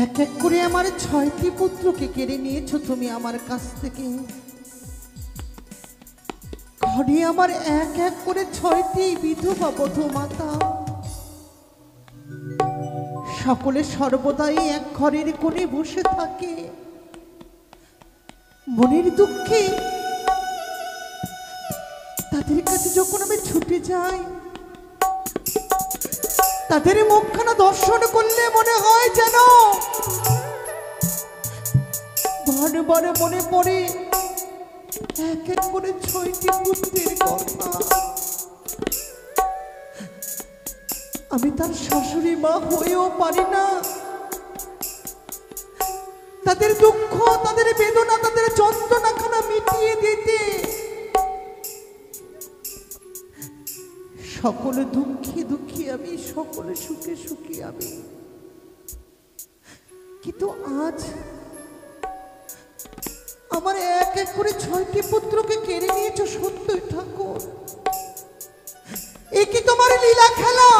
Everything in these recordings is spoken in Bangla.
এক এক করে আমার 6টি পুত্রকে কেড়ে নিয়েছো তুমি আমার কাছ থেকে। ঘরে আমার এক এক করে 6টি বিধবা বধূ মাতা, সকলে সর্বদাই এক ঘরের কোণে বসে থাকে। মনের দুঃখে তাদের কাছে যখন আমি ছুটে যাই, তাদের মুখখানা দর্শন করলে মনে হয় যেন বারে বারে মনে পড়ে এক এক করে 6টি পুত্রের কথা। আমি তার শাশুড়ি মা হয়েও পারি না তাদের দুঃখ, তাদের বেদনা, তাদের যন্ত্রণাখানা মিটিয়ে দিতে। সকলে দুঃখী দুঃখী আমি, সকলে সুখে সুখী আমি। কিন্তু আজ আমার এক এক করে 6টি পুত্রকে কেড়ে নিয়েছো সত্যই ঠাকুর। এ কি তোমার লীলা খেলা?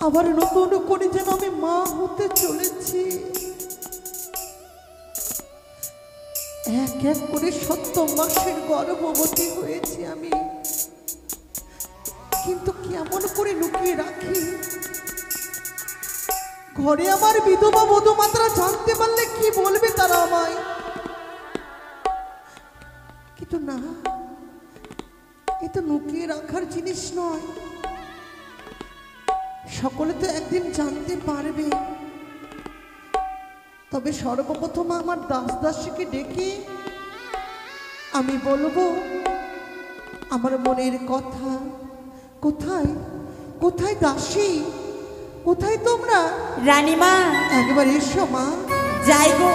আবার নতুন করে যেন আমি মা হতে চলেছি। এক এক করে 7 মাসের গর্ভবতী হয়েছি আমি, কিন্তু কেমন করে লুকিয়ে রাখি। ঘরে আমার বিধবা বধূ মাতারা জানতে পারলে কি বলবে তারা আমায়। কিন্তু না, এ তো লুকিয়ে রাখার জিনিস নয়, সকলে তো একদিন জানতে পারবে। তবে সর্বপ্রথম আমার দাস দাসীকে ডেকে আমি বলবো আমার মনের কথা। কোথায় কোথায় দাসী, কোথায় তোমরা? রানীমা একবার এসো মা। যাই গো।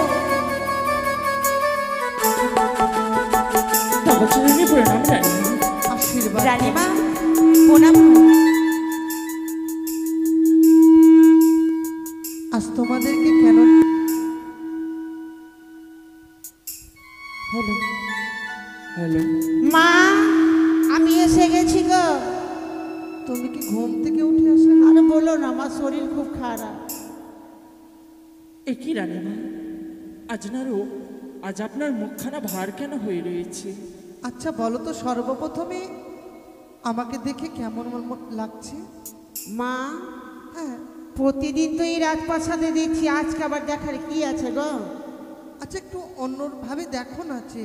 আশীর্বাদ। রানীমা প্রণাম। আজ তোমাদেরকে কেন? হ্যালো হ্যালো মা, আমি এসে গেছি গো। তুমি কি ঘুম থেকে উঠে আসলে? আর বলো না, আমার শরীর খুব খারাপ। এ কি রানীমা, আজ আপনার মুখখানা ভার কেন হয়ে রয়েছে? আচ্ছা বলো তো, সর্বপ্রথমে আমাকে দেখে কেমন লাগছে? মা, হ্যাঁ প্রতিদিন তো এই রাজপ্রাসাদে দেখছি, আজকে আবার দেখার কি আছে গো? আচ্ছা একটু অন্যভাবে দেখো না। যে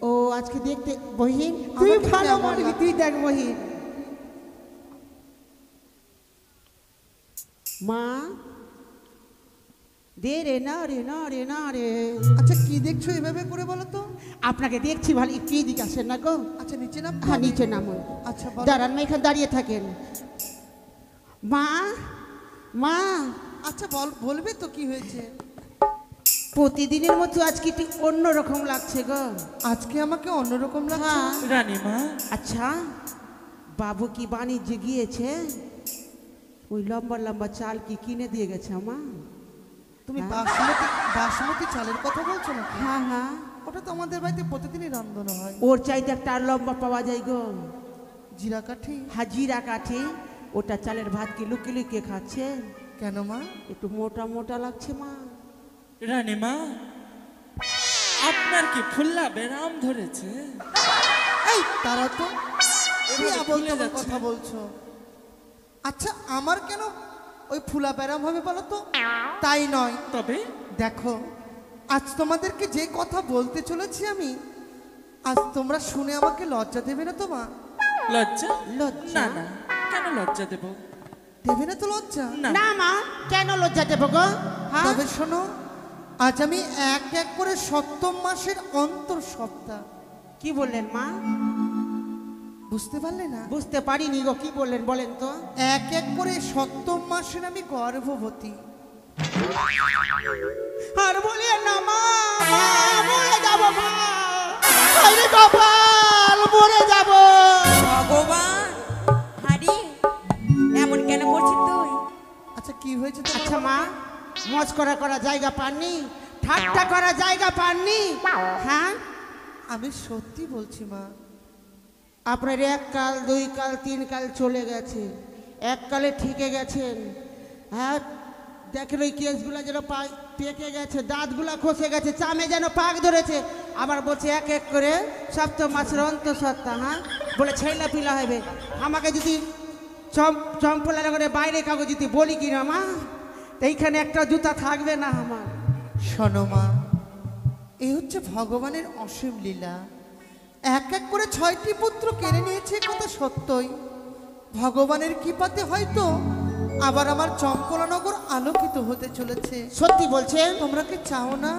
ও আজকে দেখতে বহিন, তুই আমাকে ভালো কেমন মানবি, লাগছে? তুই দেখ বহিন। মা দে রে, না রে, না রে, না রে। আচ্ছা কি দেখছো এভাবে করে বলো তো? আপনাকে দেখছি ভালো, একটু এদিকে আসেন না গো। আচ্ছা নিচে নাম। হ্যাঁ নিচে নামুন। আচ্ছা বলো। দাঁড়ান না, এখানে দাঁড়িয়ে থাকেন। মা, মা, আচ্ছা বলবে তো কি হয়েছে? প্রতিদিনের মতো আজকে একটু অন্যরকম লাগছে গো। আজকে আমাকে অন্যরকম লাগছে। হ্যাঁ। রানীমা আচ্ছা বাবু কি বাণিজ্যে গিয়েছে? ওই লম্বা লম্বা চাল কি কিনে দিয়ে গেছে আমা? তুমি হ্যাঁ। বাসমতি চালের কথা বলছো না? হ্যাঁ হ্যাঁ, ওটা তো আমাদের বাড়িতে প্রতিদিনই রান্নানো হয়। ওর চাইতে একটা আর লম্বা পাওয়া যায় গো। জিরা কাঠি। হাজিরা কাঠি, ওটা চালের ভাত কি লুকিয়ে লুকিয়ে খাচ্ছে। কেন মা? একটু মোটা মোটা লাগছে মা। রানীমা, আপনার কি ফুল্লা বেরাম ধরেছে? এই তারা তো কি এভাবে আবোল ফুলে তাবোল যাচ্ছে। কথা বলছো। আচ্ছা আমার কেন ওই ফুলা ব্যারাম হবে বলো তো? তাই নয়। তবে দেখো আজ তোমাদেরকে যে কথা বলতে চলেছি আমি, আজ তোমরা শুনে আমাকে লজ্জা দেবে না তো মা? লজ্জা? লজ্জা? না না, কেন লজ্জা দেব? দেবে না তো লজ্জা? না না মা, কেন লজ্জা দেব গো? হ্যাঁ? তবে শোনো, আজ আমি এক এক করে 7 মাসের অন্তর সপ্তাহ। কি বললেন মা? বুঝতে পারলে না? বুঝতে পারিনি গো, কি বললেন বলেন তো? এক এক করে 7 মাসের আমি গর্ভবতী। আর বলিয়ে না মা, মরে যাব মা। আরে কপাল, মরে যাব। ভগবান, হারি এমন কেন করছিস তুই? আচ্ছা কি হয়েছে? আচ্ছা মা, মস্করা করা জায়গা পাননি, ঠাট্টা করা জায়গা পাননি? হ্যাঁ আমি সত্যি বলছি মা। আপনার 1 কাল 2 কাল 3 কাল চলে গেছে, 1 কালে ঠিকে গেছেন। হ্যাঁ দেখলো এই কেসগুলো যেন পেকে গেছে, দাঁতগুলো খসে গেছে, চামে যেন পাক ধরেছে। আবার বলছে এক এক করে সপ্তম মাসের অন্তঃসত্ত্বা, হ্যাঁ বলে ছেলা পিলা হবে। আমাকে যদি চম্পলা করে বাইরে কাগজ যদি বলি কিনা মা, এইখানে একটা জুতা থাকবে না আমার। শোনো মা, এই হচ্ছে ভগবানের অসীম লীলা। এক এক করে 6টি পুত্র কেড়ে নিয়েছে, কথা সত্যই। ভগবানের কৃপাতে হয়তো আবার আমার চম্পলানগর আলোকিত হতে চলেছে। সত্যি বলছেন? তোমরা কি চাও না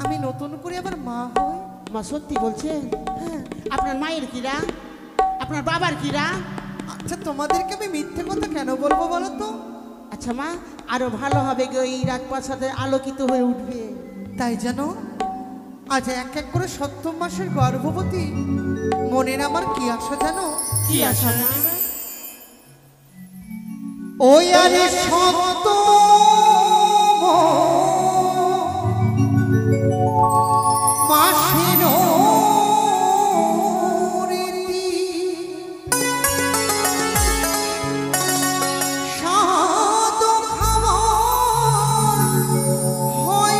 আমি নতুন করে আবার মা হই? মা সত্যি বলছেন? হ্যাঁ। আপনার মায়ের কিরা, আপনার বাবার কিরা? আচ্ছা, তোমাদেরকে আমি মিথ্যে কথা কেন বলবো বলো তো? আচ্ছা মা, আরো ভালো হবে গো, এই রাজপ্রাসাদে আলোকিত হয়ে উঠবে। তাই জানো, আজ এক এক করে সপ্তম মাসের গর্ভবতী মনের আমার কি আশা জানো? কি আশা মা? ওই আরে সপ্ত মাসের রীতি সাদ খাওয়ার হয়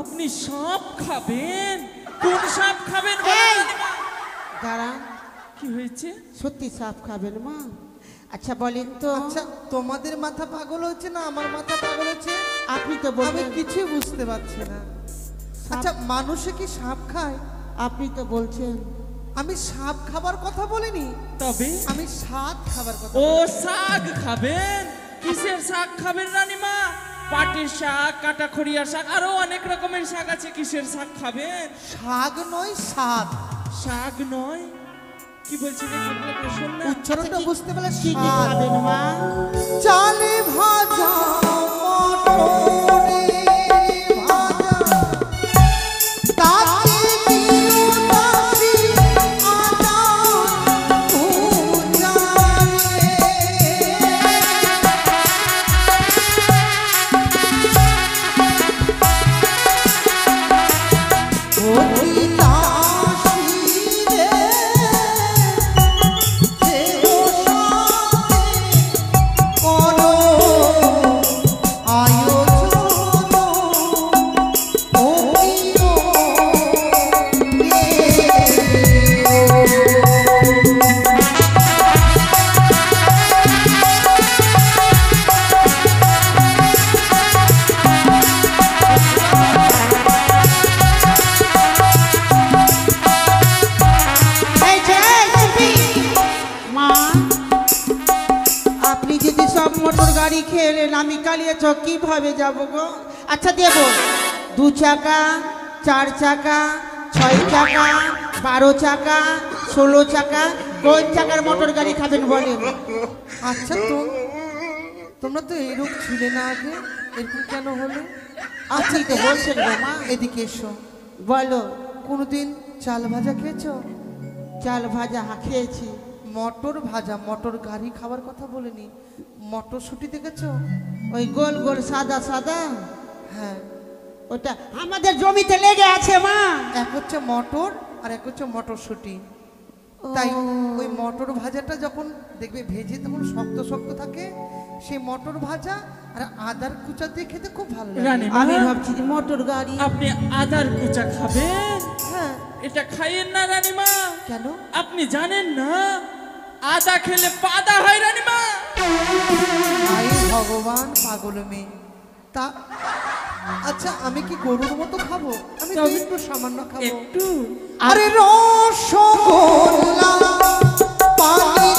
আপনি সাপ খাবেন? কোন সাপ খাবেন? দাঁড়া, কি হয়েছে? সত্যি সাপ খাবেন মা? আচ্ছা বলেন তো। আচ্ছা, তোমাদের মাথা পাগল হচ্ছে না আমার মাথা পাগল হচ্ছে? আপনি তো আমি বলবেন। কিছুই বুঝতে পারছি না। আচ্ছা, মানুষে কি সাপ খায়? আপনি তো বলছেন। আমি সাপ খাবার কথা বলিনি, তবে আমি শাক খাবার কথা ও বলেছি। শাক খাবেন? কিসের শাক খাবেন রানীমা? পাটের শাক, কাটাখড়িয়া শাক, আরো অনেক রকমের শাক আছে। কিসের শাক খাবেন? শাক নয়, শাক। শাক নয়? কি বলছেন? শুনলেন? উচ্চারণটা বুঝতে পারলে কি কি শাক। খাবেন মা? চালে ভাজা মটরে ভাজা, তাতে দিও দাসি আদা ভুজারে। মোটর গাড়ি খেলেন, আমি কালিয়া চক কিভাবে যাব গো? আচ্ছা দেব 2 চাকা, 4 চাকা, 6 চাকা, 12 চাকা, 16 চাকা, কোন চাকার মোটর গাড়ি খাবেন বলেন? আচ্ছা, তো তোমরা তো এরকম ছিলে না আগে, এরকম কেন হলো? আপনি তো বলছেন গো মা। এদিকে এসো। বলো। কোনোদিন চাল ভাজা খেয়েছো? চাল ভাজা খেয়েছি। মটর ভাজা, মটর গাড়ি খাবার কথা বলিনি। মটরশুঁটি দেখেছো? ওই গোল গোল সাদা সাদা? হ্যাঁ, ওটা আমাদের জমিতে লেগে আছে মা। এক হচ্ছে মটর আর এক হচ্ছে মটরশুঁটি। তাই ওই মটর ভাজাটা যখন দেখবে ভেজে তখন শক্ত শক্ত থাকে, সেই মটর ভাজা আর আদার কুচা দিয়ে খেতে খুব ভালো লাগে। রানীমা, আমি ভাবছি যে মোটর গাড়ি। আপনি আদার কুচা খাবেন? হ্যাঁ। এটা খাইয়েন না রানীমা। কেন? আপনি জানেন না আদা খেলে পাদা হয় রানীমা? ভগবান পাগল মেয়ে তা আচ্ছা আমি কি গরুর মতো খাবো? আমি তো তবে একটু সামান্য খাবো। একটু আরে রসগোল্লা পানি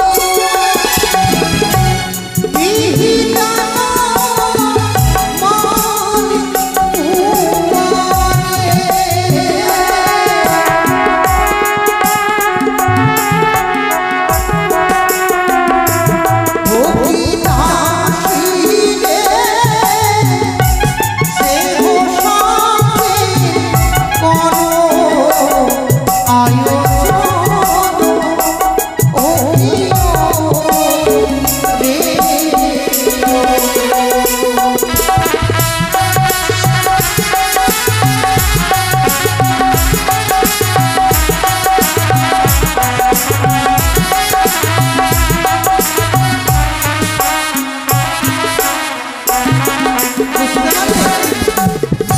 মিহিদানা মালি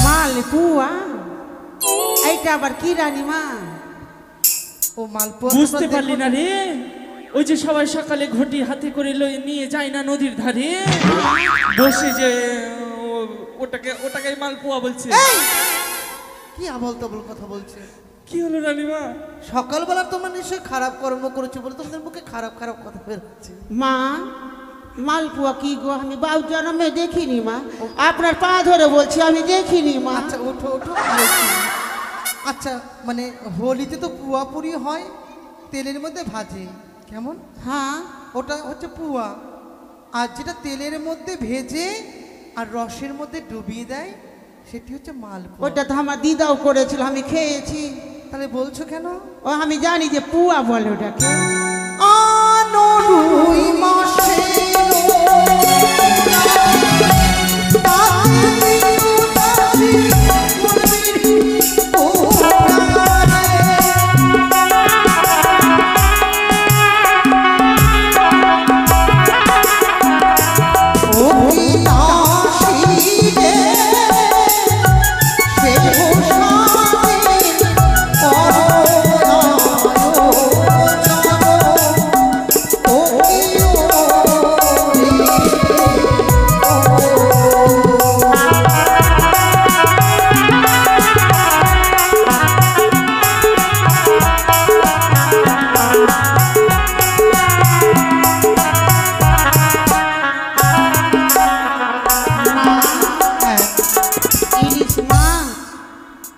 মালপুয়া এইটা আবার কি রানীমা? ও মালপোয়া বুঝতে পারলি না রে? ওই যে সবাই সকালে ঘটি হাতে করে নিয়ে যায় না নদীর ধারে, বসে যে ওটাকে ওটাকে মালপোয়া বলছে। কি আবল তাবল কথা বলছে? কি হলো রানীমা? সকালবেলা তোমরা নিশ্চয়ই খারাপ কর্ম করেছো বলে তোমাদের মুখে খারাপ খারাপ কথা বেরোচ্ছে। মা মালপুয়া কি গো? আমি বাবু জন্মে দেখিনি মা, আপনার পা ধরে বলছি আমি দেখিনি মা। আচ্ছা ওঠো ওঠো বলছি। আচ্ছা মানে হোলিতে তো পুয়া পুরি হয়, তেলের মধ্যে ভাজে, কেমন? হ্যাঁ ওটা হচ্ছে পুয়া। আর যেটা তেলের মধ্যে ভেজে আর রসের মধ্যে ডুবিয়ে দেয় সেটি হচ্ছে মালপোয়া। ওটা তো আমার দিদাও করেছিল, আমি খেয়েছি। তাহলে বলছো কেন? ও আমি জানি যে পুয়া বলে ওটাকে। রুই মাসে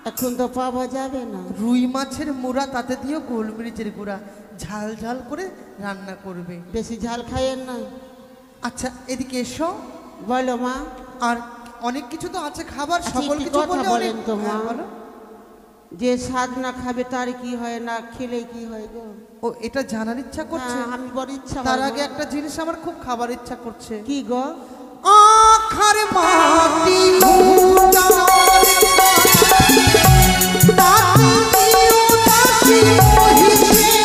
এখন তো পাওয়া যাবে না। রুই মাছের মুড়া, তাতে দিয়েও গোলমরিচের গুঁড়া ঝাল ঝাল করে রান্না করবে। বেশি ঝাল খাইয়েন না। আচ্ছা এদিকে এসো। বলো মা। আর অনেক কিছু তো আছে খাবার, আচ্ছা, সকল একটি কিছু কথা বললে বলেন অনেক- তো মা। হ্যাঁ, বলো। যে স্বাদ না খাবে তার কি হয়, না খেলে কি হয় গো? ও এটা জানার ইচ্ছা করছে? হ্যাঁ, আমি বড় ইচ্ছা তার হয় আগে মা। একটা জিনিস আমার খুব খাবার ইচ্ছা করছে। কি গো? আখার মাটি ঘুটার তাতে উদাসী মহিষে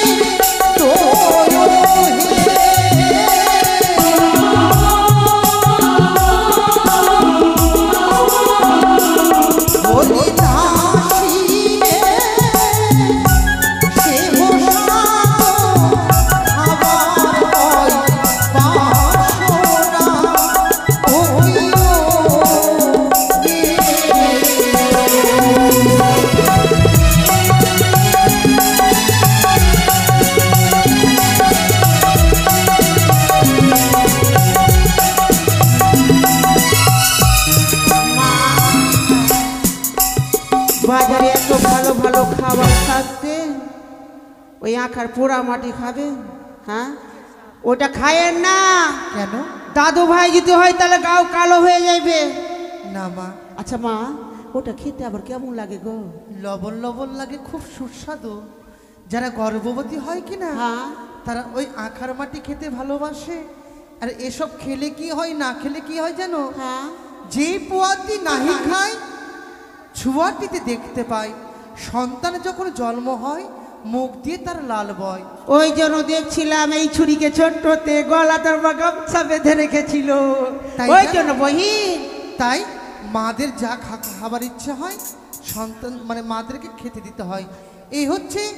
বাজারে এত ভালো ভালো খাবার থাকতে ওই আখার পোড়া মাটি খাবে? হ্যাঁ, ওটা খায়েন না। কেন? দাদু ভাই যদি হয় তাহলে গাও কালো হয়ে যাবে। না মা, আচ্ছা মা, ওটা খেতে আবার কেমন লাগে গো? লবণ লবণ লাগে, খুব সুস্বাদু। যারা গর্ভবতী হয় কি না, হ্যাঁ তারা ওই আখার মাটি খেতে ভালোবাসে। আর এসব খেলে কি হয়, না খেলে কি হয় জানো? হ্যাঁ, যে পোয়াতি নাহি খায় ছুয়াটিতে দেখতে পায়। সন্তান যখন জন্ম হয় মুখ দিয়ে তার লাল বয়। ওই জন্য দেখছিলাম এই ছুরিকে ছোট্টতে গলা তার বা গামছা বেঁধে রেখেছিল, তাই ওই জানো? জন্য বহিন। তাই মাদের যা খাবার ইচ্ছে হয় সন্তান মানে মাদেরকে খেতে দিতে হয়। এই হচ্ছে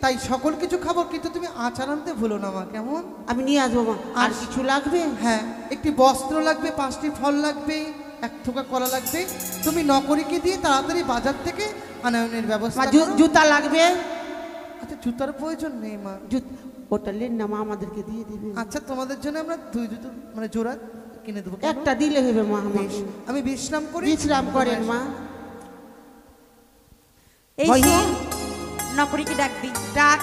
তাই সকল কিছু খাবো, কিন্তু তুমি আচার আনতে ভুলো না মা, কেমন? আমি নিয়ে আসবো মা। আর কিছু লাগবে? হ্যাঁ, একটি বস্ত্র লাগবে, 5টি ফল লাগবে, 1 থোকা কলা লাগবে। তুমি নকরিকে দিয়ে তাড়াতাড়ি বাজার থেকে আনায়নের মা ব্যবস্থা করো। জুতা লাগবে? আচ্ছা, জুতার প্রয়োজন নেই মা। ওটা লেন না মা, আমাদেরকে দিয়ে দিবে। আচ্ছা, তোমাদের জন্য আমরা 2 জুতো মানে জোড়া কিনে দেবো। কেন? একটা দিলে হবে মা আমাকে। বেশ, আমি বিশ্রাম করি। বিশ্রাম করেন মা। এই ভাই। শোন, নকরিকে ডাক দি, ডাক।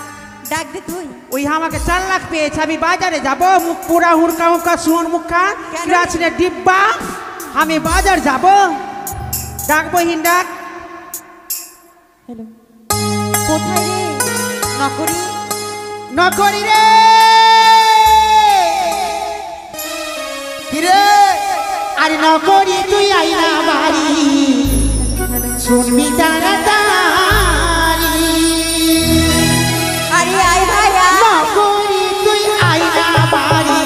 ডাক দে তুই। ওই আমাকে 4 লাখ পেয়েছে, আমি বাজারে যাব, মুখ পুরা হুড়কা হুড়কা সুন মুখা কেন? কিরাচিনের ডিব্বা, আমি বাজার যাব। ডাকবো হিন ডাক। হ্যালো, কোথায় রে নকরি? নকরি রে কিরে? আরে নকরি তুই আইনা বাড়ি, শুনবি তাড়াতাড়ি। আরে আয় ভাই আয়। নকরি তুই আইনা বাড়ি,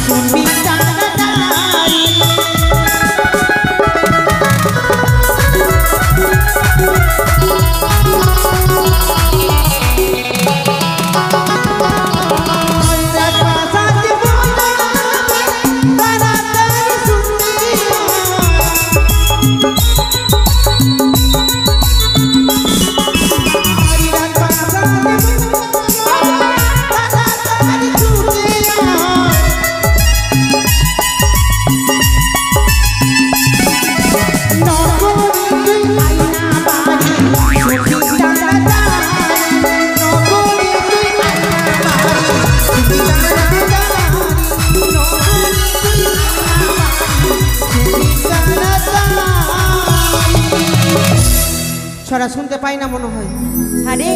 শুনবি তাড়াতাড়ি। ছড়া শুনতে পাই না মনে হয়। আরে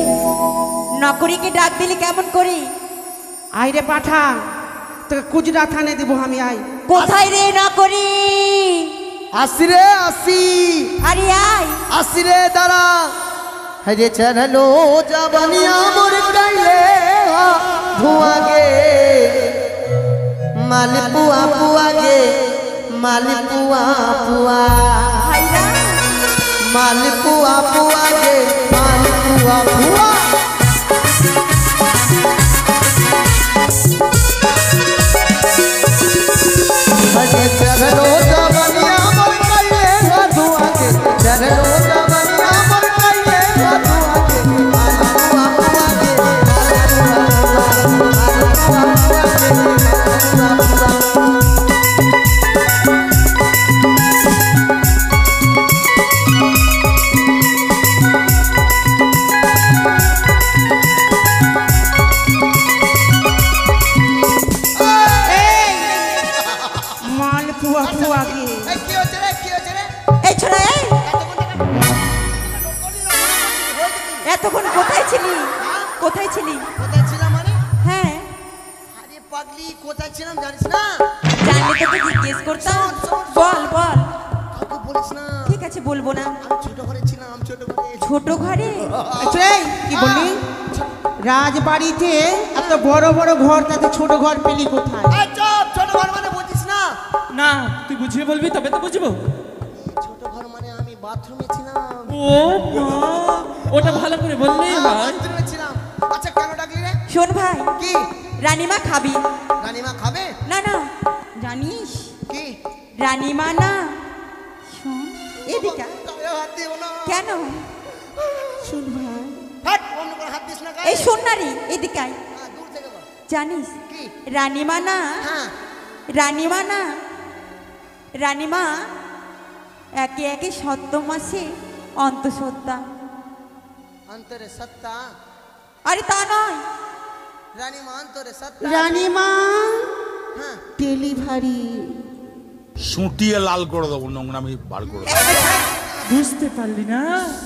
নকরিকে ডাক দিলে কেমন করি? আইরে পাঠা, তোকে কুজরা থানে দিব আমি। আই কোথায় রে নকরি? আসি রে আসি, আরে আয়। আসি রে দাঁড়া। হরে চরলো জবানিয়া মোর কাইলে ধোয়াগে, মালপুয়া পুয়াগে, মালপুয়া পুয়া, ভাইরা মালপুয়া পুয়াগে, মালপুয়া পুয়া। হরে চরলো জবানিয়া মোর কাইলে ধোয়াগে, চরলো জবানিয়া মোর কাইলে ধোয়াগে, মালপুয়া পুয়াগে, মালপুয়া পুয়া। মাল পুয়া পুয়া গিয়ে কি হচ্ছে রে, কি হচ্ছে রে? এই ছোড়া এই, এতক্ষণ কোথায় ছিলি? কোথায় ছিলি? কোথায় ছিলাম মানে? হ্যাঁ, আরে পাগলি, কোথায় ছিলাম জানিস না? জানলে তোকে জিজ্ঞেস করতাম। বল বল। কাউকে বলিস না। ঠিক আছে, বলবো না। আমি ছোট ঘরে ছিলাম, ছোট ঘরে। ছোট ঘরে? এই, কি বললি? রাজবাড়িতে এত বড় বড় ঘর, তাতে ছোট ঘর পেলি কোথায়? এই চুপ, ছোট ঘর মানে বুঝিস না? না, তুই বুঝিয়ে বলবি তবে তো বুঝবো। ছোট ঘর মানে আমি বাথরুমে ছিলাম। ও মা, ওটা ভালো করে বললেই হয়। বাথরুমে ছিলাম। আচ্ছা, কেন ডাকলি রে? শোন ভাই, কি? রানীমা খাবি? রানীমা খাবে? না না, জানিস কি? রানীমা না। শোন এদিকে আয়। তবে হাত দিও না। কেন? শুন ভাই, হাট, অন্য করে হাত দিস না গায়ে। এই শোন না রে, এদিকে আয়। দূর থেকে বল। জানিস কি? রানীমা না, হ্যাঁ। রানীমা না, রানীমা একে একে সত্য মাসে অন্তঃসত্ত্বা। অন্তরে সত্তা। আরে তা নয়, রানীমা অন্তরে সত্তা। রানীমা হ্যাঁ। ডেলিভারি। সুটিয়ে লাল করে দেবো, নোংরামি বার করে দেবো। বুঝতে পারলি না?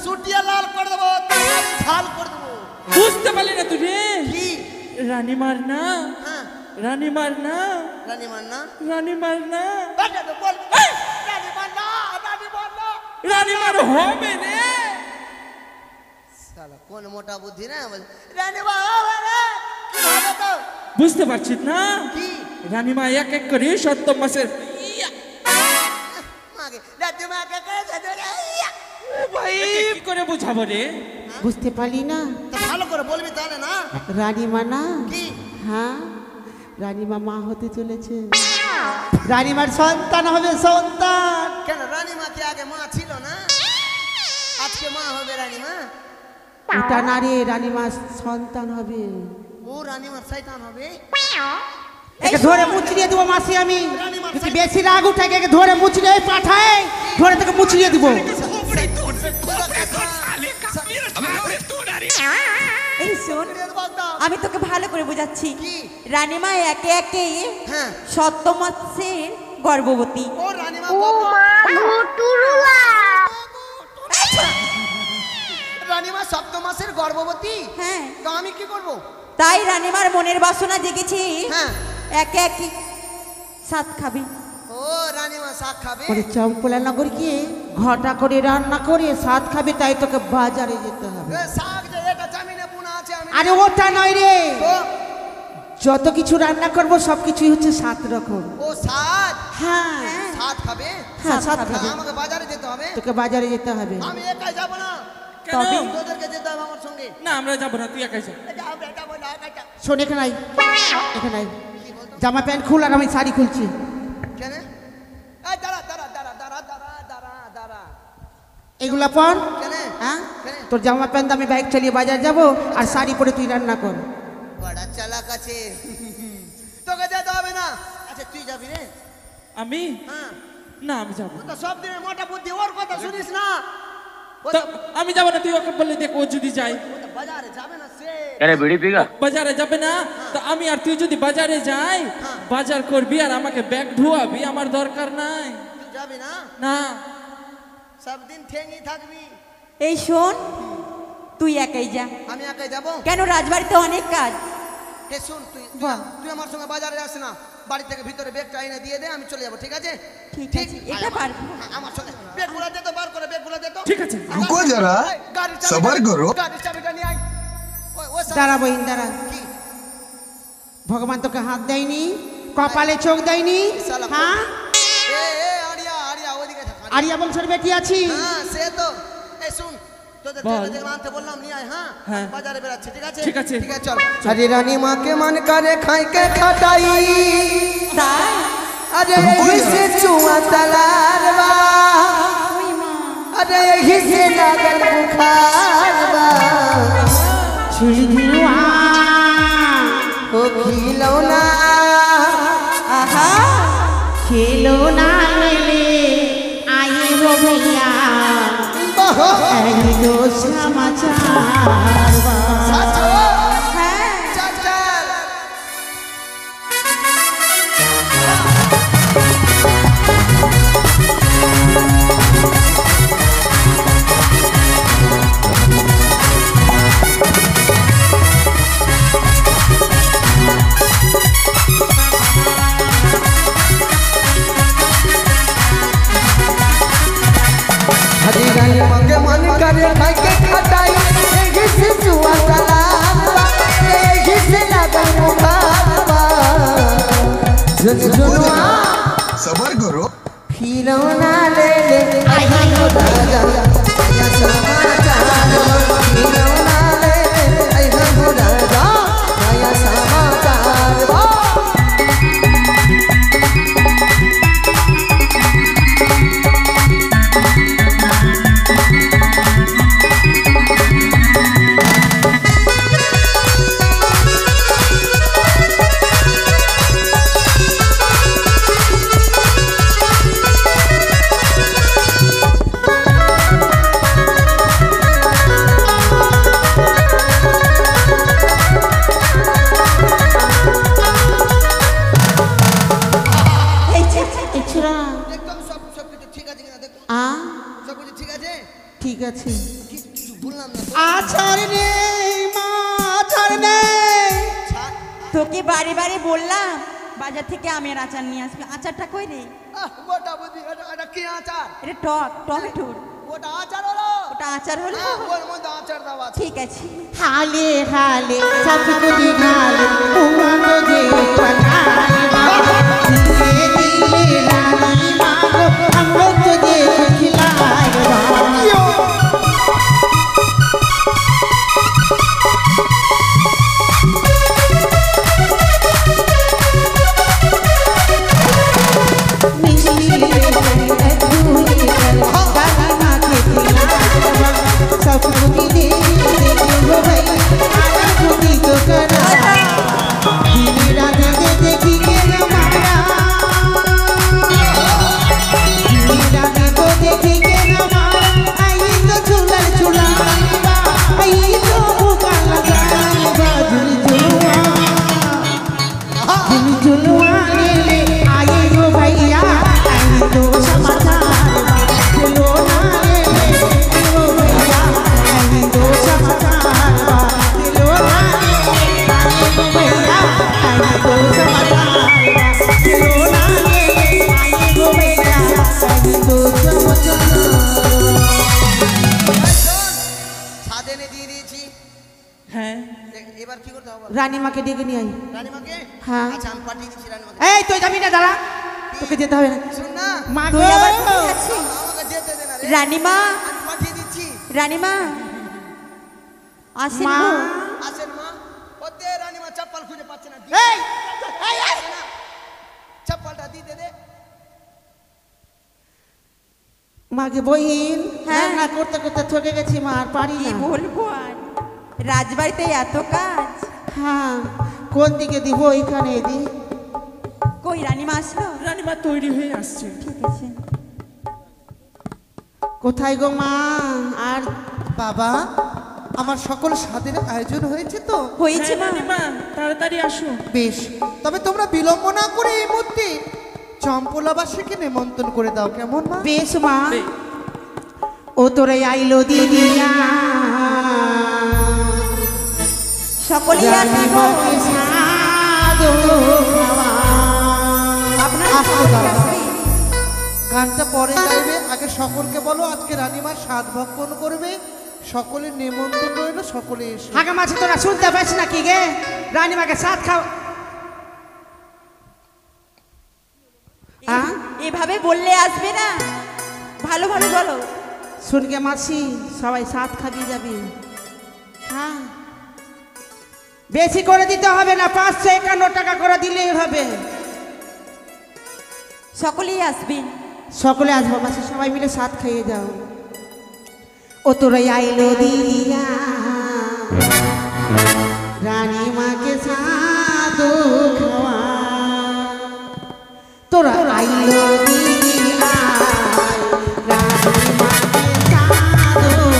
সুটিয়া লাল করে দেবো, তাড়াতাড়ি ঝাল করে দেবো। বুঝতে পারলি না তুই রে? কি? রানীমার না, হ্যাঁ। রানীমার না, রানীমার না? রানীমার না, এটা তো বল। রানীমার না, রানীমার না। রানীমার হবে রে। শালা কোন মোটা বুদ্ধি না বল। রানীমা হবে রে। কি হবে তো? বুঝতে পারছিস না? কি? রানীমা এক এক করে সপ্তম মাসের মাগে রানীমা কে করে ভাই কি করে বুঝাবো রে? বুঝতে পারলি না? তো ভালো করে বলবি তাহলে না। রানীমা না কি? হ্যাঁ রানীমা মা হতে চলেছে, রানীমার সন্তান হবে সন্তান। কেন রানীমা কি আগে মা ছিল না? আজকে মা হবে রানীমা। ওটা না রে, রানীমার সন্তান হবে। ও রানীমার শয়তান হবে। একে ধরে মুচড়িয়ে দেবো মাসি আমি, যদি বেশি রাগ উঠে একে ধরে মুচড়িয়ে পাঠায়, ধরে তোকে মুচড়িয়ে দিব। এই শোন, আমি তোকে ভালো করে বোঝাচ্ছি। কি? রানীমা একে একে হ্যাঁ। 7 মাসের গর্ভবতী। ও রানীমা রানীমা 7 মাসের গর্ভবতী। হ্যাঁ, তো আমি কি করব? তাই রানীমার মনের বাসনা জেগেছে। হ্যাঁ। একে একে 7 খাবি। ও রানীমা শাক খাবে। পরে চম্পলা নগর গিয়ে ঘটা করে রান্না করে 7 খাবি, তাই তোকে বাজারে যেতে হবে। এ শাক যে এটা জামিনে বুনা আছে আমি। আরে ওটা নয় রে, তো যত কিছু রান্না করব সব কিছুই হচ্ছে 7 রকম। ও শাক হ্যাঁ শাক খাবে। হ্যাঁ 7 না, খাবি, আমাকে বাজারে যেতে হবে। তোকে বাজারে যেতে হবে। আমি একাই যাব না। কেন? তবে তোদেরকে যেতে হবে আমার সঙ্গে। না আমরা যাবো না, তুই একাই যা। যাবো না, একাই যাব। শোন এখানে আয়, এখানে আয়। কি বলতো? জামা প্যান্ট খুল আর আমি শাড়ি খুলছি। কেন? এই দাঁড়া দাঁড়া দাঁড়া দাঁড়া দাঁড়া দাঁড়া দাঁড়া। এগুলা পর। কেন? হ্যাঁ কেন? তোর জামা প্যান্ট আমি বাইক চালিয়ে বাজার যাব, আর শাড়ি পরে তুই রান্না কর। বড়া চালাক আছে। তোকে যেতে হবে না। আচ্ছা তুই যাবি রে? আমি হ্যাঁ। না, আমি যাবো ও তো সব দিনের মোটা বুদ্ধি, ওর কথা শুনিস না। ও তো তো আমি যাবো না, তুই ওকে বললে দেখ ও যদি যায়। ও তো বাজারে যাবে না সে। अरे बीड़ी पीगा বাজারে যাবে না তো আমি আর তুই যদি বাজারে যাই, বাজার করবি আর আমাকে ব্যাগ ধোয়াবি, আমার দরকার নাই। তুই যাবি না? না সব দিন ঠেঙি থাকবি। এই শোন, তুই একাই যা। আমি একাই যাব। কেন, রাজবাড়িতে অনেক কাজ। হে শুন, বাহ। তুই আমার সঙ্গে বাজারে আসিস না। বাড়ি থেকে ভিতরে ব্যাগটা এনে দিয়ে দে, আমি চলে যাব। ঠিক আছে? ঠিক আছে, এটা আয় আমার- পারবো। হ্যাঁ, আমার সঙ্গে ব্যাগগুলো দে তো, বার করে ব্যাগগুলো দে তো। ঠিক আছে। रुको जरा, গাড়ির চাবিটা- सबर करो। গাড়ির চাবিটা নিয়ে আয়। ওই সামনে- দাঁড়া বহিন দাঁড়া, কি? ভগবান তোকে হাত দেয়নি, কপালে চোখ দেয়নি। শালা হ্যাঁ আড়িয়া আড়িয়া ওইদিকে থাক। আরিয়া বংশের বেটি আছি। হ্যাঁ সে তো। এই শুন, তোদের বল। ছেলে যেগুলো আনতে বললাম নিয়ে আয়। হ্যাঁ হ্যাঁ। বাজারে বেরাচ্ছি। ঠিক আছে? ঠিক আছে। ঠিক আছে চল। আরে রানী মাকে মান করে খাইকে খাটাই। তাই अरे यही से चुआ तलार बा, अरे यही से लागल बुखार बा, छिड़ुआ ओ खिलौना आहा खेलो ना ले आए हो भैया, एगो समाचार बा। साचो হ্যাঁ चल चल। हरी रानी मगे मन करे खाई के खटाई, यही से चुआ तलार बा, यही से लागल बुखार बा, झुनझुनवा सबर करो। खिलौना ले ले आई हो राजा, या समाचार बा, खिलौना ले ले आई हो राजा, या समाचार बा। এই যে, এছাড়া দেখতো সব সব কিছু ঠিক আছে কিনা দেখতো, আ সব কিছু ঠিক আছে। ঠিক আছে। কিছু বললাম না তো। আছাড় নেই মা, আছাড় নেই। তোকে বারে বারে বললাম বাজার থেকে আমের আচার নিয়ে আসবি। আচারটা কই রে? মোটা বুদ্ধি, এটা কি আচার? এটা টক, টমেটোর। ওটা আচার হলো। ওটা আচার হলো? হ্যাঁ, ওর মধ্যে আচার দেওয়া আছে। ঠিক আছে। हाले हाले सबको दिखाले उमंग जे पनाई दिले दिले रानी मांगो हम लोग तुझे खिलाए হ্যাঁ এবার কি করতে হবে? রানীমাকে ডেকে নিয়ে আই। রানীমাকে? হ্যাঁ। আচ্ছা আমি পাঠিয়ে দিচ্ছি রানীমাকে। এই তুই যাবি না, দাঁড়া, তোকে যেতে হবে না। শুন না, মা তুই গো, আবার কোথায় আছিস? আমাকে যেতে দে না রে। রানীমা, আমি পাঠিয়ে দিচ্ছি। রানীমা আসেন মা। গো। আসেন মা। ওতে রানীমা চপ্পল খুঁজে পাচ্ছে না। এই, চপ্পলটা দিতে দে। মাকে বহিন, হ্যাঁ। রান্না করতে করতে থকে গেছি মা, আর পারি কি না। বলবো আর, রাজবাড়িতে এত কাজ। হ্যাঁ, কোন দিকে দিব? এইখানে দি। কই রানীমা আসলো? রানীমা তৈরি হয়ে আসছে। ঠিক আছে। কোথায় গো মা? আর বাবা, আমার সকল স্বাদের আয়োজন হয়েছে তো? হয়েছে হ্যাঁ, মা। রানীমা তাড়াতাড়ি আসো। বেশ, তবে তোমরা বিলম্ব না করে এই মুহূর্তে চম্পলাবাসীকে নিমন্ত্রণ করে দাও, কেমন মা? বেশ মা। বে- ও তোরে আইলো দিদিয়া, সকলেই আসেন গো। রানীমাকে সাধু খাওয়া। আপনার আসো দাঁড়া। আসবে? গানটা পরে গাইবে, আগে সকলকে বলো আজকে রানীমার স্বাদ ভক্ষণ করবে, সকলের নিমন্ত্রণ রইল, সকলে এসো। হাগা মাছে তোরা শুনতে পাইস না কি গে? রানীমাকে সাথ খাও। হ্যাঁ, এভাবে বললে আসবে না, ভালো ভালো বলো। শুনকে মাসি সবাই সাথ খাবিয়ে যাবি। হ্যাঁ, বেশি করে দিতে হবে না, 551 টাকা করে দিলেই হবে। সকলেই আসবেন। সকলে আসবো মাসি, সবাই মিলে সাথ খাইয়ে যাও। ও তোরাই আইলো দিদিয়া, রানীমাকে সাধু খাওয়া। তোরা আইলো দিদিয়া, রানীমাকে সাধু খাওয়া।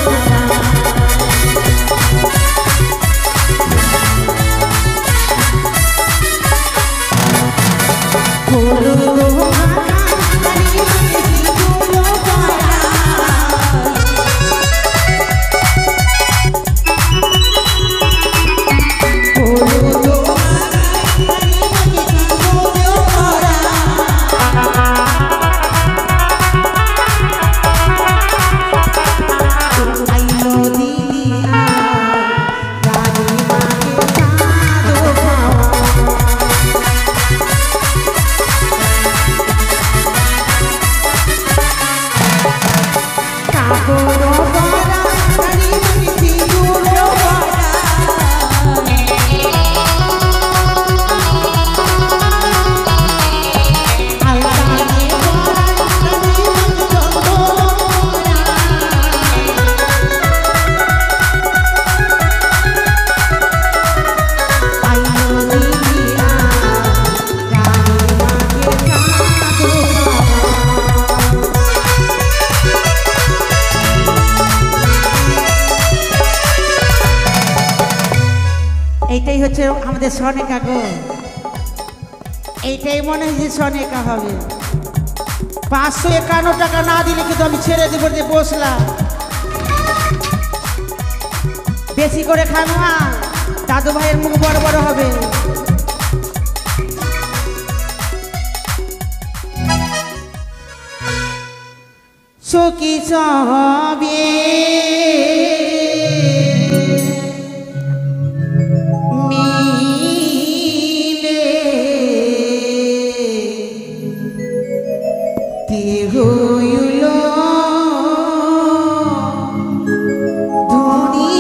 এইটাই হচ্ছে আমাদের সনেকা গো, এইটাই মনে হয় যে সনেকা হবে। 551 টাকা না দিলে কিন্তু আমি ছেড়ে দেবো, যে বসলাম। বেশি করে খাবো না, দাদু ভাইয়ের মুখ বড় বড় হবে। সখী সবে মিলে হইল ধনী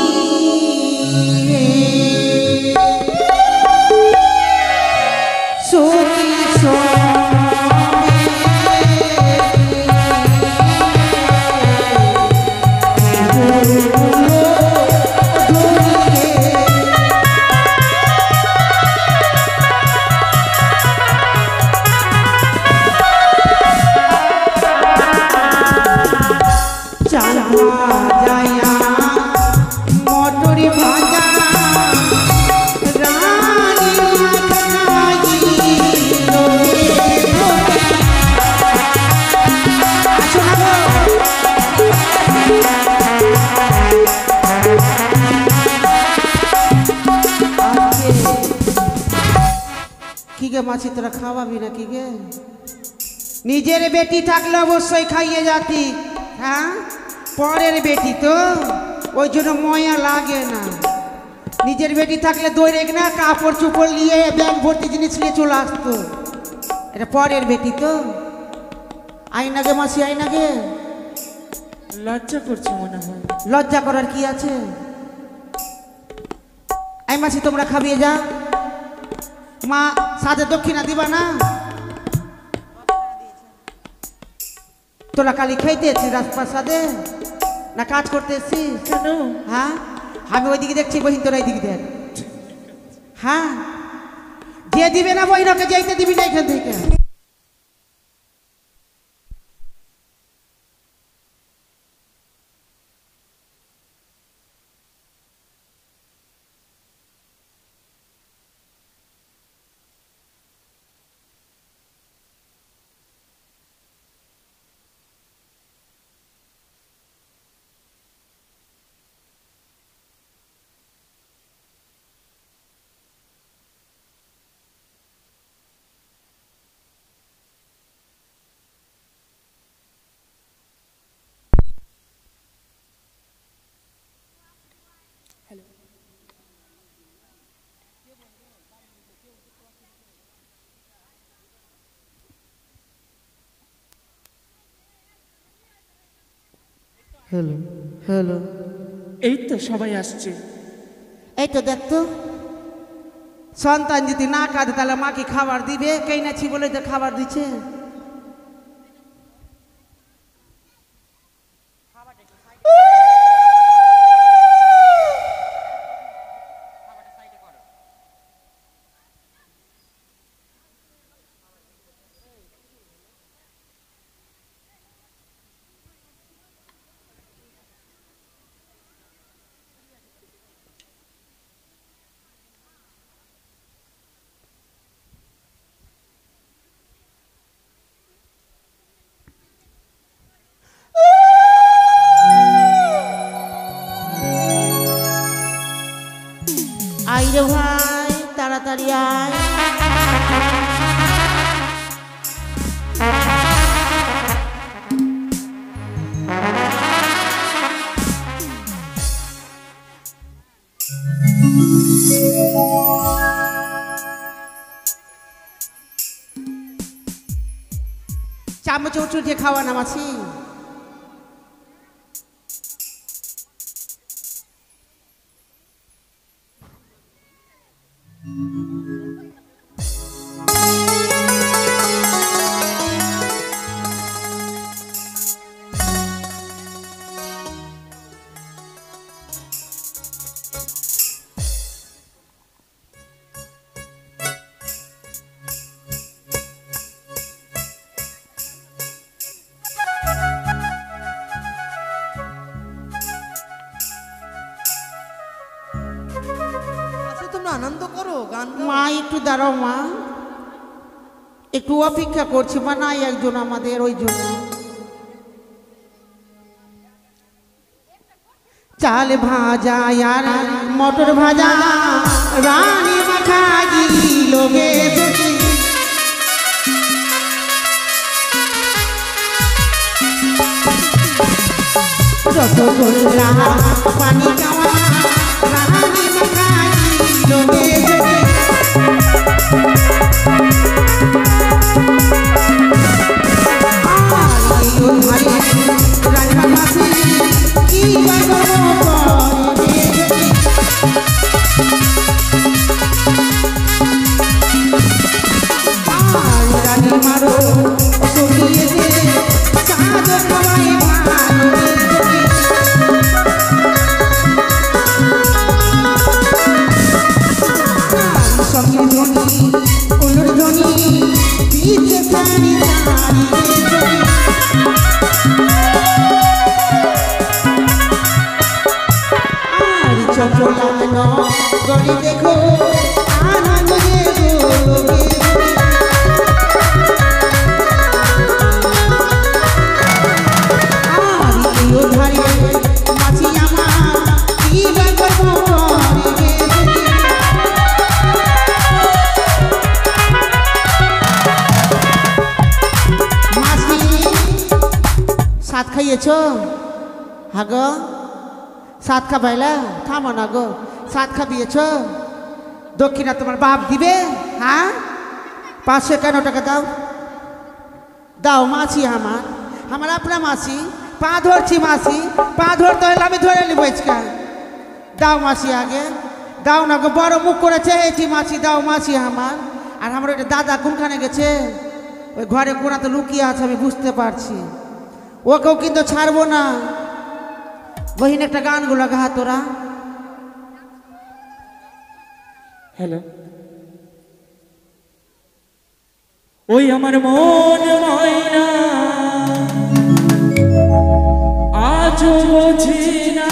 সখী সবে মাছি তোরা খাওয়াবি নাকি গে? নিজের বেটি থাকলে অবশ্যই খাইয়ে যাতি, হ্যাঁ পরের বেটি তো ওই জন্য ময়া লাগে না। নিজের বেটি থাকলে দৌড়ে না কাপড় চুপড় নিয়ে ব্যাগ ভর্তি জিনিস নিয়ে চলে আসতো। এটা পরের বেটি তো। আইনাগে মাসি আইনাগে, লজ্জা করছে মনে হয়। লজ্জা করার কি আছে? আই মাসি তোমরা খাবিয়ে যা, মা সাথে দক্ষিণা দিবা না? তোরা কালি খাইতে এসছিস রাজপ্রাসাদে না কাজ করতে এসছিস? কেন? হ্যাঁ আমি ওইদিকে দেখছি, বহিন তোরা এইদিকে দেখ। হ্যাঁ যে দিবে না বহিনকে যেতে দিবি না এখান থেকে। হ্যালো হ্যালো, এই তো সবাই আসছে। এই তো দেখ তো, সন্তান যদি না কাঁদে তাহলে মা কি খাবার দিবে? কে নাছি বলে তো খাবার দিচ্ছে। আই রে ভাই তাড়াতাড়ি আয়। চামচ উঠে খাওয়া নামাছি। আনন্দ করো, গান মা একটু দাঁড়াও মা, একটু অপেক্ষা করছি মা, নাই একজন আমাদের ওই জন্য। চাল ভাজা আর মটর ভাজা রানী মাখা লোকে রসগোল্লা পানি খাওয়া রানী মাখা লোকে রান্না মাসি কি রানী মারো সরিয়ে দে চাঁদ খাওয়াই সঙ্গে ধ্বনি উলুর ধ্বনি পিছে পানি আর চপলানো গড়ি দেখো আনন্দ সাত খাইয়েছ? হ্যাঁ গো, সাত খাবাইলা? থামো না গো, সাত খাবিয়েছ? দক্ষিণা তোমার বাপ দিবে? হ্যাঁ, 551 টাকা দাও। দাও মাছি, আমার আপনার মাছি, পা ধরছি মাছি, পা ধরতে হলে আমি ধরে নিব। দাও মাছি আগে, দাও না গো, বড় মুখ করে চেয়েছি মাছি, দাও মাছি আমার। আর আমার একটা দাদা কোনখানে গেছে? ওই ঘরে কোনাতে লুকিয়ে আছে, আমি বুঝতে পারছি। ওকেও কিন্তু ছাড়বো না। বহিন একটা গানগুলো গা তোরা। হ্যালো, ওই আমার মন ময়না আজও বোঝে না,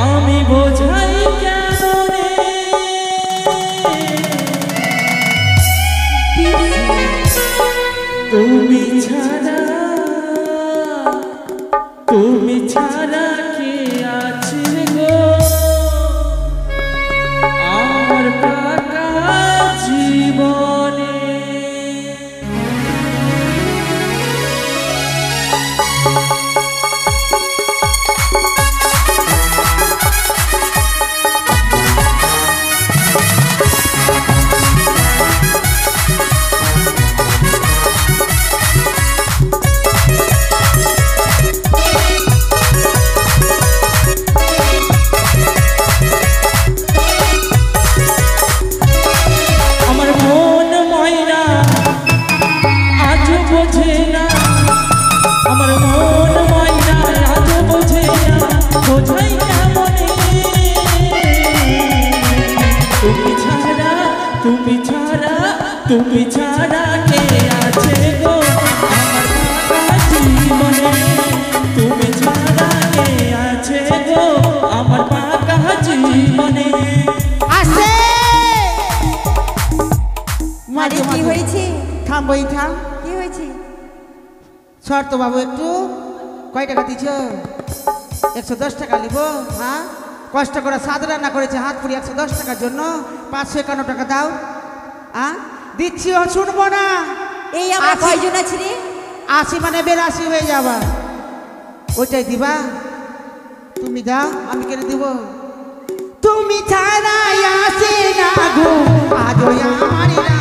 আমি বোঝাই কেমনে, তুমি ছাড়া, তুমি ছাড়া কে আছে গো আমার কাকা জীবনে। তুমি ছাড়া কে আছে গো আমার কাকা জীবনে, তুমি ছাড়া কে আছে গো আমার কাকা জীবনে। আসে আরে কি হয়েছে? থাম বই থাম। কি হয়েছে? শর্ত বাবু একটু, কয় টাকা দিছ? 110 টাকা নিব। হ্যাঁ, কষ্ট করে সাদ রান্না করেছে হাত পুরি 110 টাকার জন্য 551 টাকা দাও। হ্যাঁ দিচ্ছি, শুনবো না। এই আমরা কয়জন আছি রে? 80 মানে 82 হয়ে যাবা, ওইটাই দিবা। তুমি দাও, আমি কেন দিব? তুমি ছাড়া আসে না গো আজও আমার না,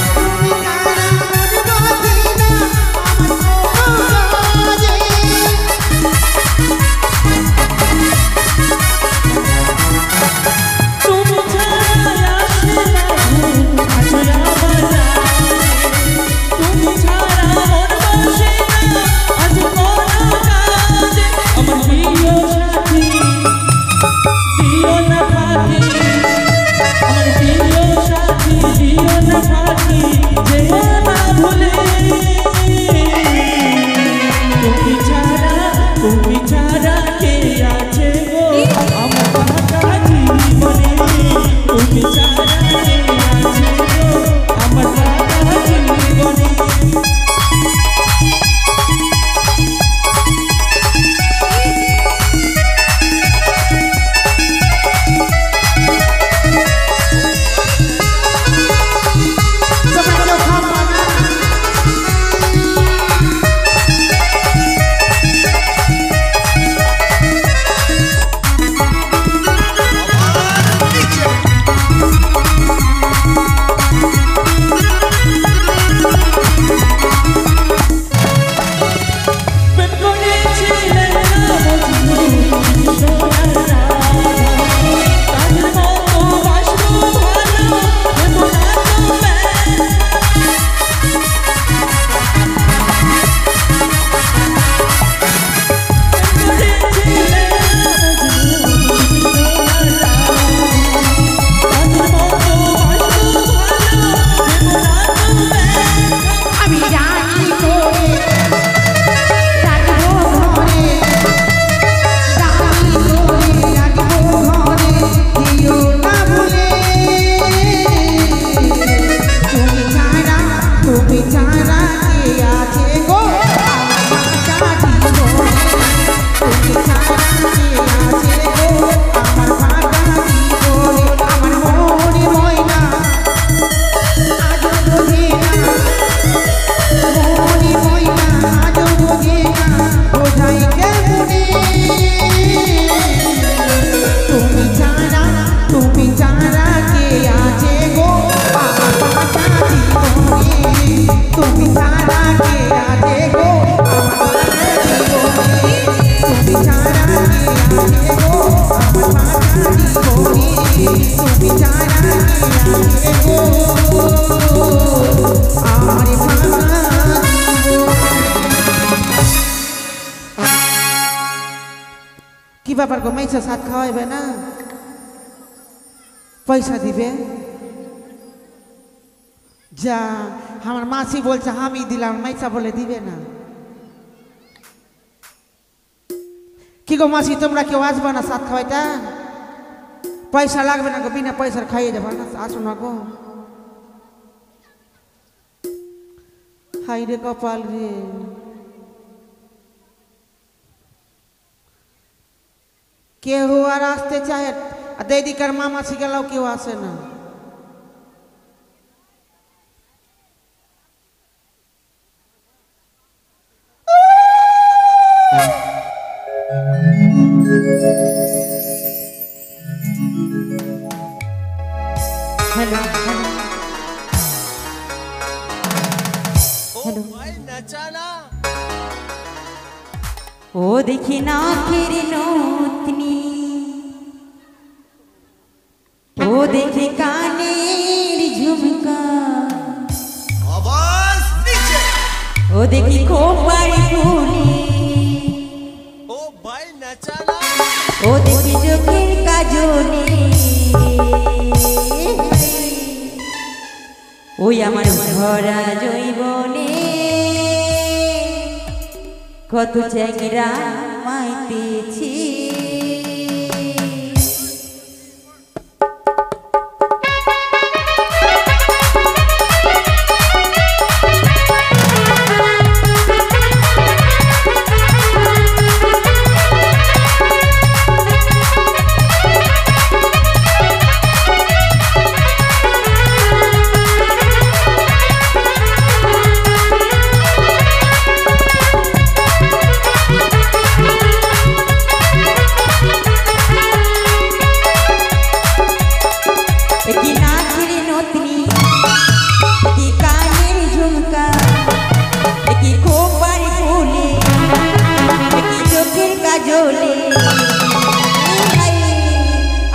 তুমি ছাড়া মন বাজে না আমার বাজে। তুমি ছাড়া আসে না গো আজও আমার না, তুমি ছাড়া মন বসে না আজ কোনো কাজে। আমার প্রিয় সাথী দিও না ফাঁকি, আমার প্রিয় সাথী দিও না ফাঁকি। ব্যাপার গো, মেয়েছে সাত খাওয়াইবে না, পয়সা দিবে? যা, আমার মাসি বলছে আমি দিলাম, মেয়েছা বলে দিবে না। কি গো মাসি, তোমরা কেউ আসবে না সাত খাওয়াইটা? পয়সা লাগবে না গো, বিনা পয়সার খাইয়ে যাবো না, আসো না গো। হাই রে কপাল রে, কেউ আর আসতে চায়, আর দিদিকার মামা শিখেলাও কেউ আসে না। হ্যালো হ্যালো, ও দেখি না ফির নতনি, ও দেখি কানের ঝুমকা, ও দেখি খোপার ফুলি, ও দেখি চোখের কাজলে, ওই আমার ভরা জৈবনে কত চ্যাংরা মাইতেছি।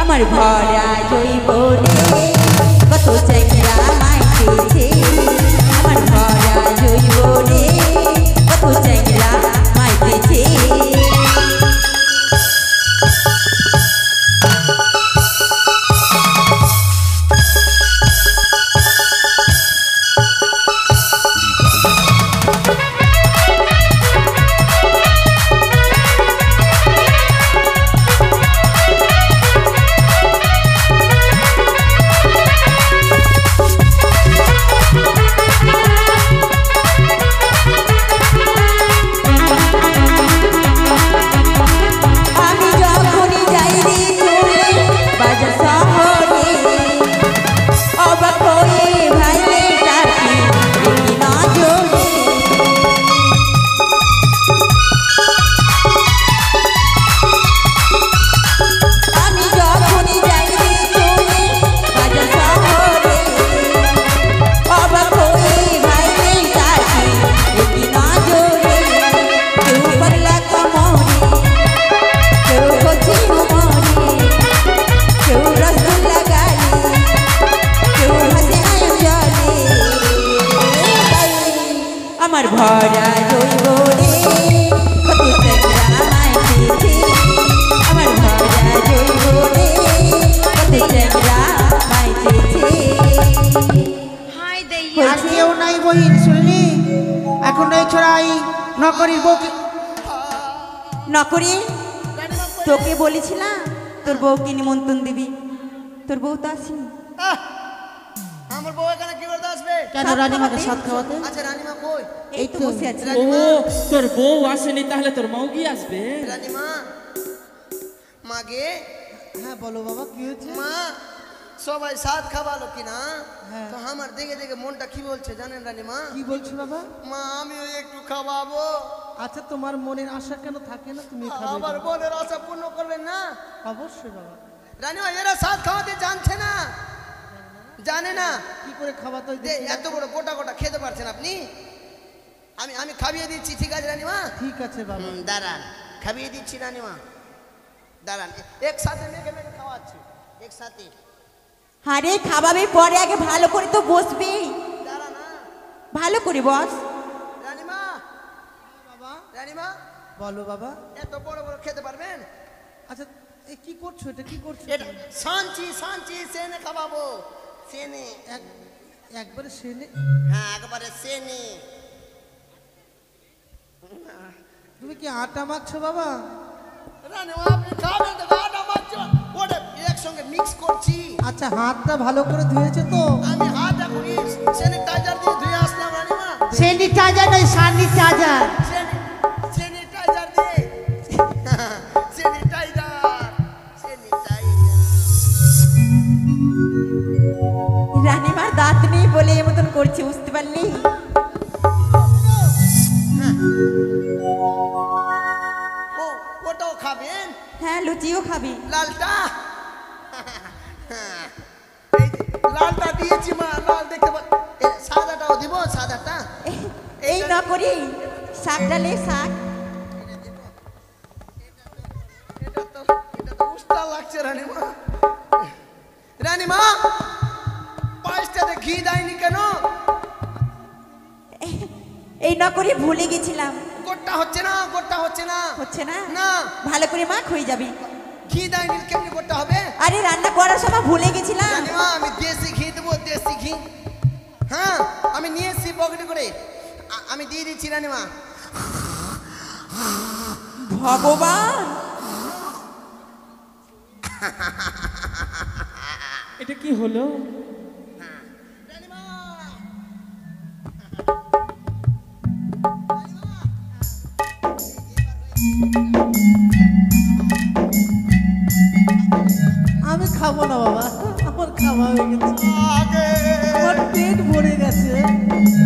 আমার ভরা জৈবনে কত চ্যাংরা মাইতেছে, আমার ভরা জৈবনে কত চ্যাংরা মাইতেছে। আমার ভরা জৈবনে কত চ্যাংরা মাইতেছে, আমার ভরা জৈবনে কত চ্যাংরা মাইতেছে। আর কেউ নাই বহিন, শুনলি? এখন এই ছড়াই নকরির বউকে, নকরি তোকে বলেছিলাম তোর বউকে নিমন্ত্রণ দিবি, তোর বউ তো আসেনি। আমার বউ এখানে কি করতে আসবে? কেন রানীমাকে সাত খাওয়াতে? আচ্ছা রানীমা কই? এই তো বসে আছে। ও তোর বউ আসেনি, তাহলে তোর মৌগি আসবে। রানীমা, মাগে, হ্যাঁ বলো বাবা, কি হয়েছে? মা সবাই সাত খাওয়ালো কিনা, হ্যাঁ। তো আমার দেখে দেখে মনটা কি বলছে জানেন রানীমা? কি বলছো বাবা? মা আমিও একটু খাওয়াবো। আচ্ছা তোমার মনের আশা কেন থাকে না, তুমি খাবে আমার বাবা। বোনের আশা পূর্ণ করবেন না? অবশ্যই বাবা। রানীমা এরা সাত খাওয়াতে জানছে না, জানে না। কি করে খাওয়াতে হয় যে দেখি না? এত বড় গোটা গোটা খেতে পারছেন আপনি? আমি আমি খাইয়ে দিচ্ছি, ঠিক আছে রানীমা? ঠিক আছে বাবা। দাঁড়ান, খাইয়ে দিচ্ছি রানীমা, দাঁড়ান। একসাথে মেখে মেখে খাওয়াচ্ছি, একসাথে। আরে খাওয়াবে পরে, আগে ভালো করে তো বসবি, দাঁড়া না ভালো করে বস। রানীমা, বাবা রানীমা বলো বাবা। এত বড় বড় খেতে পারবেন? আচ্ছা এ কি করছো, এটা কি করছো? এটা সাঞ্চি সাঞ্চি সেনে খাওয়াবো, সেনে। একবারে সেনে? হ্যাঁ একবারে সেনে। তুমি কি আটা মাখছো বাবা? রানীমা আপনি খাবেন তো আটা মাখছো, ওটা একসঙ্গে মিক্স করছি। আচ্ছা হাতটা ভালো করে ধুয়েছো তো? আমি হাত এখন স্যানিটাইজার দিয়ে ধুয়ে আসলাম রানীমা। স্যানিটাইজার নয়, স্যানিটাইজার। স্যানিটাইজার দিয়ে স্যানিটাইজার স্যানিটাইজার। রানীমার দাঁত নেই বলে এ মতন করছে, বুঝতে পারলি? ও ওটাও খাবেন? হ্যাঁ লুচিও খাবি। লালটা এই যে লালটা দিয়েছি মা, লাল দেখতে সাদাটাও দিব, সাদাটা। এই না করি শাক ডালে শাক। এটা তো উস্তা লাগছে রানীমা। রানীমা পায়েসটাতে ঘি দেয়নি কেন? এই না করি ভুলে গেছিলাম। গোটটা হচ্ছে না, গোটটা হচ্ছে না। হচ্ছে না? না ভালো করে মাখ, হয়ে যাবে। ঘি দেয়নি কেমনি গোটটা হবে? আরে রান্না করার সময় ভুলে গেছিলাম। রানীমা আমি দেশি ঘি দেবো, দেশি ঘি। হ্যাঁ আমি নিয়ে এসছি পকেটে করে, আমি দিয়ে দিচ্ছি রানীমা। ভগবান, এটা কি হলো? আমি খাবো না বাবা, আমার খাওয়া হয়ে গেছে, আগে আমার পেট ভরে গেছে।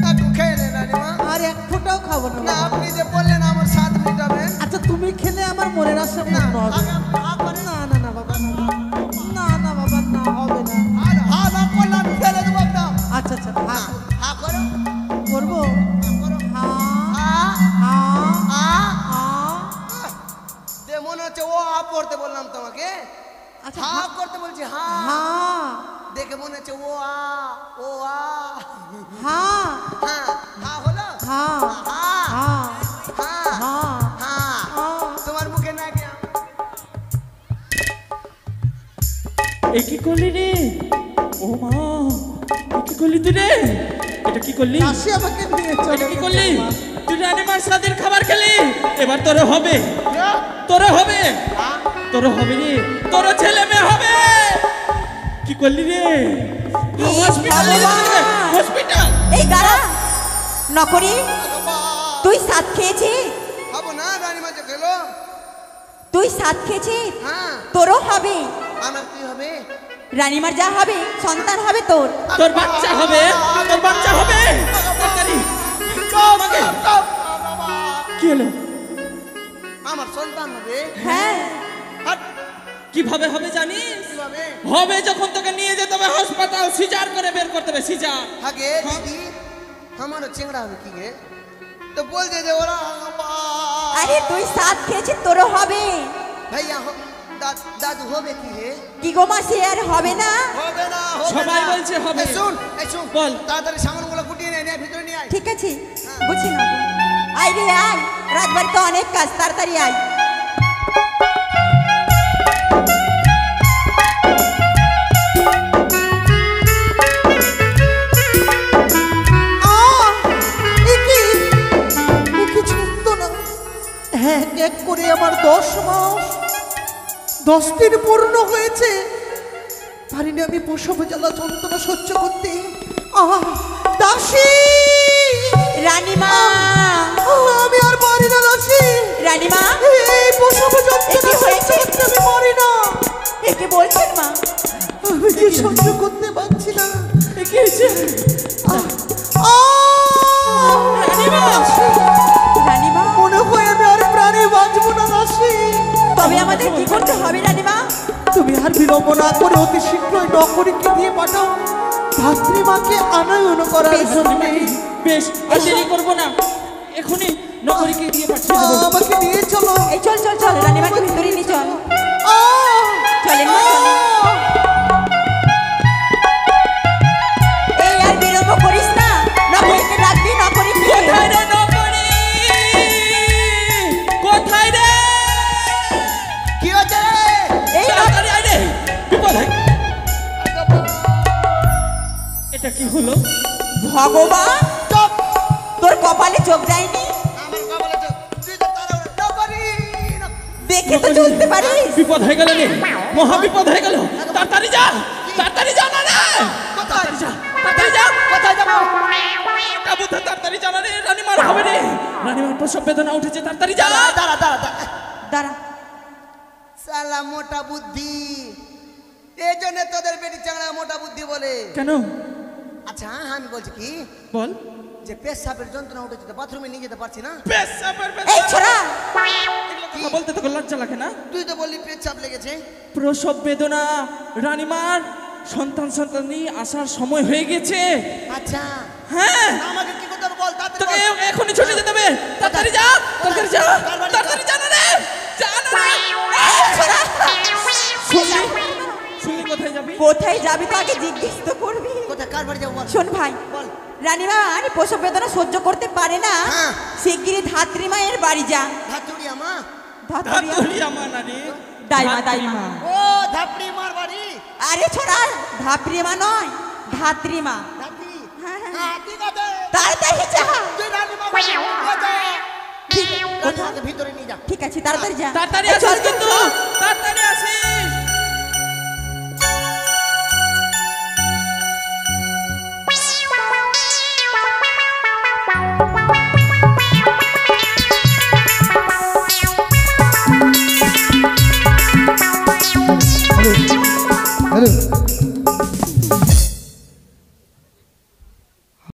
একটু খেয়ে নেন রানীমা। আর এক ফোঁটাও খাবো না না বাবা। আপনি যে বললেন আমার স্বাদ মেটাবেন। আচ্ছা তুমি খেলে আমার মনের আশা পূর্ণ হবে। আগে আপনি হা করেন। না না না বাবা, না না না বাবা, না হবে না। আর হা না করলে আমি ফেলে দেবো একদম। আচ্ছা আচ্ছা হ্যাঁ হা করো, করবো। হা করো। হ্যাঁ হা হ্যাঁ আ হ্যাঁ। দে মনে হচ্ছে ও আ পড়তে বললাম তোমাকে। আচ্ছা হা করতে বলছি, হা। হ্যাঁ দেখে মনে হচ্ছে ও আ, ও আ। হ্যাঁ হ্যাঁ হা হলো। হ্যাঁ হা হ্যাঁ হা হ্যাঁ হা হ্যাঁ। তোমার মুখে না গিয়া। এ কি করলি রে? ও মা, এ কি করলি তুই রে? এটা কি করলি? আসি আমাকে নিয়ে এটা চলে কি গেছে করলি? বাবা। তুই রানীমার স্বাদের খাবার খেলি, এবার তোরে হবে, তোরে হবে, তোরে হবে রে, তোর ছেলে মেয়ে হবে। কি করলি রে? হসপিটালে হসপিটাল। এই গাড়া নকরি, তুই সাত খেয়েছিস? খাবো না রানীমা যে খেলো। তুই সাত খেয়েছিস, হ্যাঁ তোরও হবে। আমার কি হবে? রানীমার যা হবে সন্তান হবে তোর। তোর বাচ্চা হবে, তোর বাচ্চা হবে। তাড়াতাড়ি। আমাকে। কি হলো? আমার সন্তান হবে। হ্যাঁ হাট, কিভাবে হবে জানিস? কিভাবে? হবে যখন তোকে নিয়ে যেতে হবে হাসপাতাল, সিজার করে বের করতে হবে, সিজার। আগে দিদি আমারও চেংড়া হবে কি গে? তো বলছে যে ওরা আরে তুই সাত খেয়েছিস, তোরও হবে। ভাইয়া দাদু হবে কি হে? কি গো মাসি, আর হবে না? হবে না, হবে সবাই না। বলছে হবে। এই শুন বল। তাড়াতাড়ি সামানগুলো গুটিয়ে নিয়ে ভিতরে নিয়ে আয়। ঠিক আছে বুঝছি না। আয় রে আয়, রাত বাড়ি তো অনেক কাজ, তাড়াতাড়ি আয়। এক এক করে আমার 10 মাস 10 দিন পূর্ণ হয়েছে, পারিনি আমি প্রসব জ্বালা যন্ত্রণা সহ্য করতে। দাসী রানীমা, আমি আর পারি না দাসী। রানীমা এই প্রসব যন্ত্রণা সহ্য করতে আমি পারি না। একে বলছেন মা? আমি কি সহ্য করতে পারছি না। কি হয়েছে? রানীমা মনে হয় আমি আর প্রাণে বাঁচবো না দাসী। তবে আমাদের কি করতে হবে রানীমা? তুমি আর বিলম্ব না করে অতি শীঘ্রই নকরীকে দিয়ে পাঠাও ধাত্রীমাকে আনয়ন করার জন্য। বেশ, আর দেরি করবো না, এখনই নকরীকে দিয়ে পাঠিয়ে দেবো। আমাকে নিয়ে চলো। এই চল চল চল, রানীমাকে ভিতরে নিয়ে চল। চলেন মা, চলেন। এই আর বিলম্ব করিস না, নকরীকে ডাকবি, নকরীকে। কোথায় রে নকরী? কোথায় রে? কি হচ্ছে রে? ভগবান তোর কপালে চোখ যায়নি? আমার কপালে তো তুই তো তারা নকরি দেখে তো চলতে পারিস। বিপদ হয়ে গেল রে, মহা বিপদ হয়ে গেল। তাড়াতাড়ি যা, তাড়াতাড়ি যা না রে, তাড়াতাড়ি যা, তাড়াতাড়ি যা। কোথায় যাবো? মোটা বুদ্ধি, তাড়াতাড়ি যা না রে, রানীমার হবে রে, রানীমার প্রসব বেদনা উঠেছে, তাড়াতাড়ি যা। দাঁড়া দাঁড়া দাঁড়া দাঁড়া, সালা মোটা বুদ্ধি, এই জন্য তোদের বেটি চাংড়া মোটা বুদ্ধি বলে। কেন আচ্ছা আমি বলছি কি, বল? যে পেশাবের যন্ত্রণা উঠেছে, বাথরুমে নিয়ে যেতে পারছি না। পেশাবের এই ছোড়া, কথা বলতে তোকে লজ্জা লাগে না? তুই তো বললি পেশাব লেগেছে। প্রসব বেদনা, রানীমার সন্তান আসার সময় হয়ে গেছে। আচ্ছা হ্যাঁ, আমাকে কি করতে হবে বল, তাড়াতাড়ি তোকে বল। এখনই ছুটে যেতে হবে। তাড়াতাড়ি যা, তাড়াতাড়ি যা, তাড়াতাড়ি যা না রে, যা না রে। শুনলি, শুনলি কোথায় যাবি? কোথায় যাবি তো আগে জিজ্ঞেস তো করবি। কোথায় কার বাড়ি যাবো বল? শোন ভাই, বল। রানীমা আর প্রসব বেদনা সহ্য করতে পারে না, হ্যাঁ। শিগগিরই ধাত্রী মায়ের বাড়ি যা। ধাতুরিয়া মা? ধাত্রী ধাতুরিয়া মা না রে, দাইমা দাইমা। ও ধাপড়ি মার বাড়ি। আরে ছোড়া, ধাত্রী মা নয়, ধাত্রী মা। ধাত্রি? হ্যাঁ, হ্যাঁ। হ্যাঁ ঠিক আছে। তাড়াতাড়ি যা। তুই রানীমা বাড়ি নিয়ে যা। ঠিক রানীমাকে ভিতরে নিয়ে যা। ঠিক আছে, তাড়াতাড়ি যা। তাড়াতাড়ি এই আসিস চল, কিন্তু, চল। তাড়াতাড়ি আসিস। হ্যালো